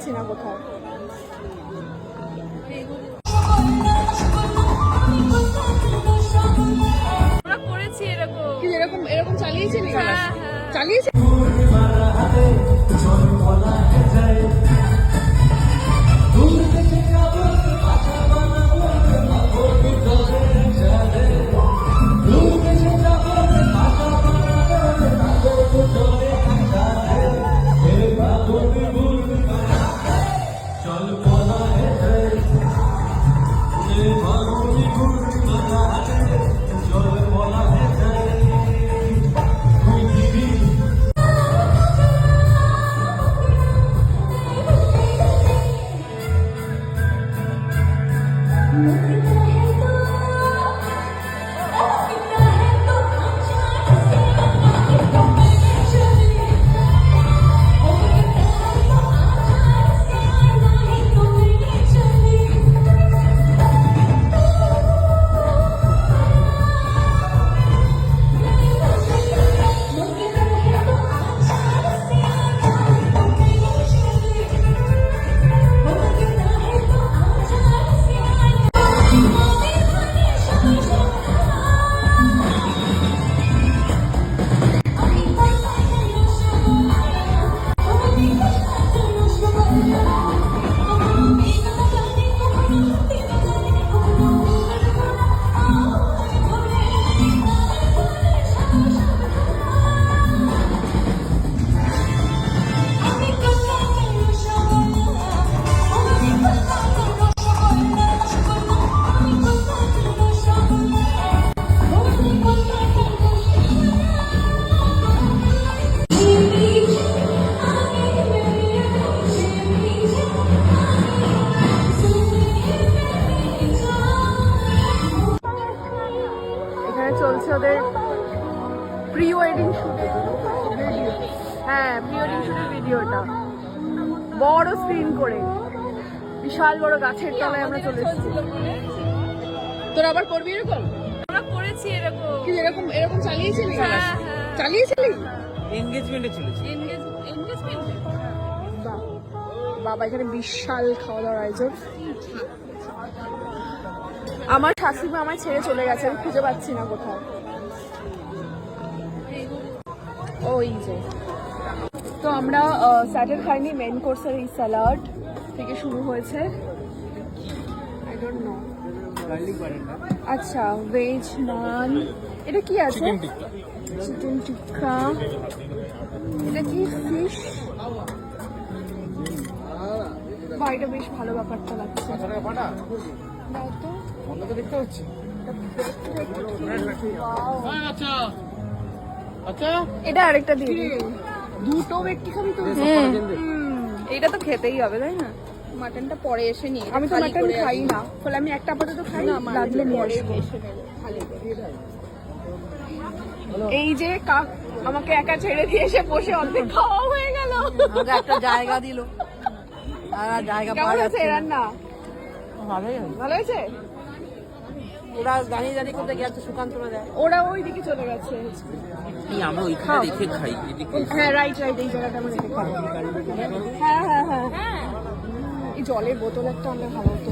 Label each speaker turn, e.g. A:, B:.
A: পাচ্ছি না কোথাও।
B: আমরা করেছি এরকম।
A: কি এরকম এরকম চালিয়েছিলি?
B: হ্যাঁ,
A: চালিয়েছি। চলছে ওদের প্রি ওয়েডিং শুট। হ্যাঁ, প্রি ওয়েডিং শুটের ভিডিওটা বড় স্ক্রিন করে বিশাল বড় গাছের তলায় আমরা চলে এসেছি। তোরা আবার করবি এরকম?
B: আমরা করেছি এরকম।
A: কি এরকম এরকম চালিয়েছিলি?
B: হ্যাঁ,
A: চালিয়েছিলি?
C: এনগেজমেন্টে চলেছে।
B: এনগেজমেন্ট।
A: বাবা, এখানে বিশাল খাওয়া দাওয়ার আয়োজন। আমার শাশুড়ি আমায় ছেড়ে চলে গেছে, আমি খুঁজে পাচ্ছি না কোথাও। ওই যে, তো আমরা স্যাটার খাইনি, মেন কোর্সের এই স্যালাড থেকে শুরু হয়েছে। I don't know. আচ্ছা, ভেজ নান। এটা কি আছে? চিকেন টিক্কা। এটা কি ফিশ? বা এটা বেশ ভালো ব্যাপারটা লাগছে। দাও তো।
C: দেখতে পাচ্ছি।
A: এটা আরেকটা দিয়ে দিই। দুটো ব্যক্তি খাবি তো?
B: এটা তো খেতেই হবে, তাই না? মাটনটা পরে এসে নিয়ে।
A: আমি তো মাটন খাই না, ফলে আমি একটা আপাতত খাই না, লাগলে নিয়ে আসবো। এই যে কাক আমাকে একা ছেড়ে দিয়ে এসে বসে অর্ধেক খাওয়া হয়ে গেল।
C: একটা জায়গা দিল আর জায়গা
A: কেমন হয়েছে রান্না? ভালো হয়েছে?
C: ওরা দাঁড়িয়ে দাঁড়িয়ে কোথায় গেছে, সুকান্ত দেয়।
A: ওরা ওই দিকে চলে গেছে।
C: আমরা ওইখানে রেখে খাই।
A: হ্যাঁ, রাইট রাইট, এই জায়গাটা আমরা রেখে খাই। হ্যাঁ হ্যাঁ হ্যাঁ, এই জলের বোতল একটা আনলে ভালো হতো।